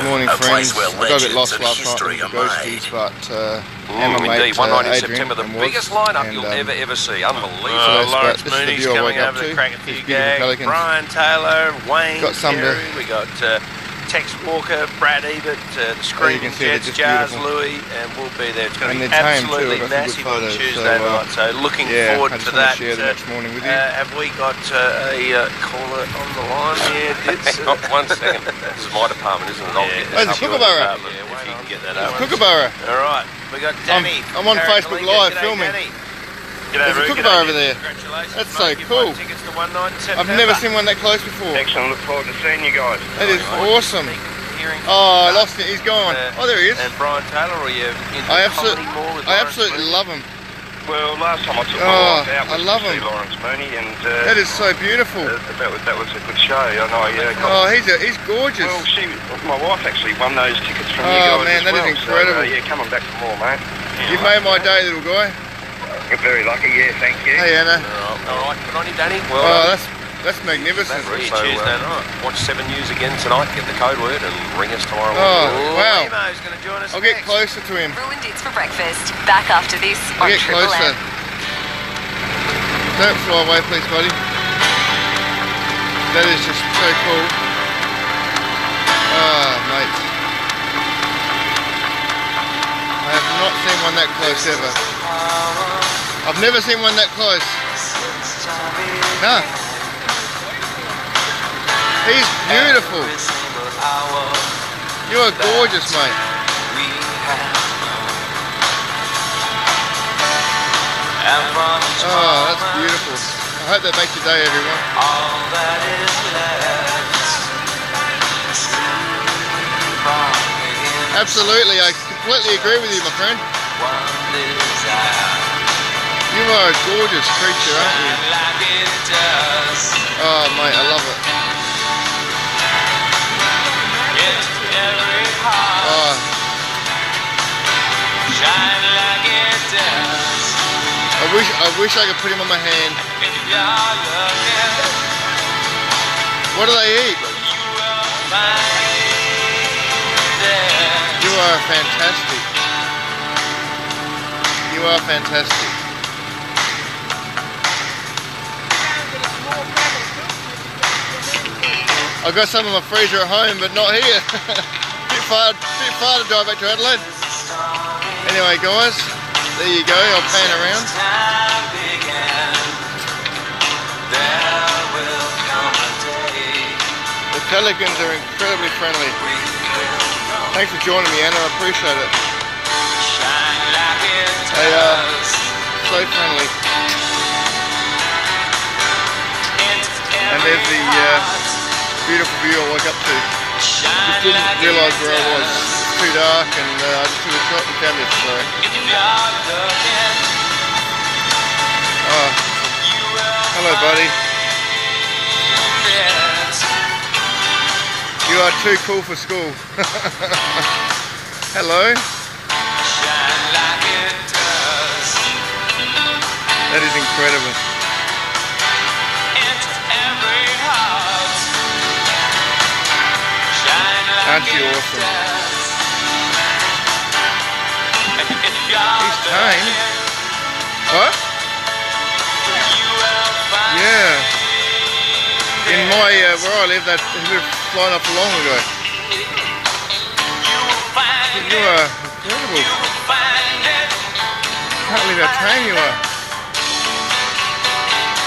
Morning, a friends. place where I got a bit legends lost and last night history with the are ghosties, made. but Emma, Indeed, mate, one night in Adrian September, the and biggest Woods, lineup and, you'll ever see. Unbelievable. Lawrence This is the Mooney's view I coming wake up over to. to Crack a these few beautiful gags. pelicans. Brian Taylor, Wayne Got some Carey. We got Tex Walker, Brad Ebert, the Screaming see, Jets, just Jars beautiful. Louis, and we'll be there. It's going to And be they're tame too. absolutely I've got some massive good on photos, Tuesday night. So looking forward I to just want that. to share the next morning with you. Have we got a caller on the line? Yeah, it's, 1 second. This is my department, isn't it? I'll get Oh, this it's a up. kookaburra. if you can get that up. Kookaburra. All right, we got Danny. I'm on Facebook Live filming. G'day, There's a Roo. kookaburra over there. Congratulations. That's so mate. You've cool. won tickets to one night in I've September. never seen one that close before. Excellent, look forward to seeing you guys. That is awesome. Oh, I lost it. He's gone. Oh, there he is. And Brian Taylor, or you into I comedy more with I Lawrence absolutely Mooney? love him. Well, last time I took my Oh, wife out I was love to see him. Lawrence Mooney, and That is so beautiful. that was a good show. I know. Oh, he's gorgeous. Well, my wife actually won those tickets from you Oh, guys man, as that well. is incredible. So, yeah, coming back for more, mate. You've made my day, little guy. You're very lucky. Yeah, thank you. Hey, Anna. All right, good on you, Danny. Well Oh, done. that's magnificent. See you So, Tuesday night. Watch 7 News again tonight. Get the code word and ring us tomorrow Oh, morning. wow. Lemo's going to join us I'll get next. closer to him. Ruined It's for breakfast. Back after this I'll on get Triple closer. M. Don't fly away, please, buddy. That is just so cool. Ah, mate. I have not seen one that close ever. I've never seen one that close. Nah. He's beautiful. You are gorgeous, mate. Oh, that's beautiful. I hope that makes your day, everyone. Absolutely, I completely agree with you, my friend. You are a gorgeous creature, aren't you? Oh, mate, I love it. Oh. I wish I could put him on my hand. What do they eat? You are fantastic. You are fantastic. I've got some in my freezer at home, but not here. bit far to drive back to Adelaide. Anyway, guys, there you go. I'll pan around. The pelicans are incredibly friendly. Thanks for joining me, Anna. I appreciate it. They are so friendly. And there's the beautiful view I woke up to. Just didn't realise where I was. It's too dark, and I just took a shot and found this. So. Oh. Hello, buddy. You are too cool for school. Hello. That is incredible. Aren't you awesome? He's tame. What? Yeah. In my, where I live, he would have flown off long ago. You are incredible. Can't believe how tame you are.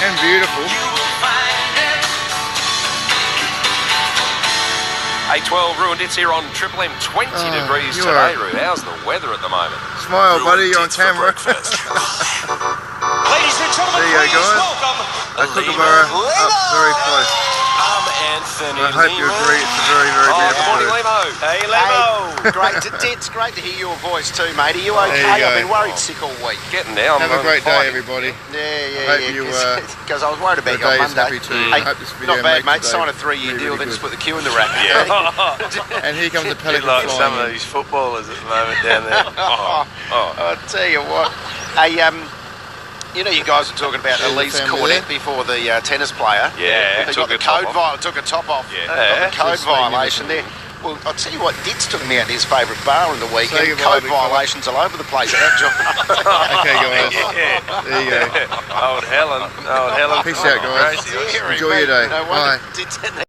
And beautiful. A12 ruined. It's here on Triple M. 20 degrees today, Roo. How's the weather at the moment? Smile, buddy. You're on camera. Ladies There and gentlemen, you go, please guys. welcome A kookaburra up very close. Anthony. I hope you agree. It's a very, very beautiful Morning, bird. Lemo. Hey, Lemo. It's great to hear your voice too, mate. Are you okay? There you I've go. been worried sick all week. Getting there. Have a great day, everybody. Yeah. I hope you, Because I was worried about The you on day is Monday. happy too. I hope this video Not bad, makes mate. today Sign a 3-year deal, really then just good. put the queue in the rack. And here comes the pelican Like some of flying in. these footballers at the moment down there. I'll tell you what. Hey, you know, you guys were talking about There's the Elise family Cornet there. before the tennis player. Yeah, They took got the a top code off. took a top off. Yeah. Got the code That's violation there. Well, I'll tell you what, Ditz took me out to his favourite bar in the weekend. Say goodbye, Code big fella. violations all over the place at that job. Okay, guys. Yeah. There you go. Old Helen. Peace out, guys. Gracie. Enjoy your day. No wonder Bye. Ditz had that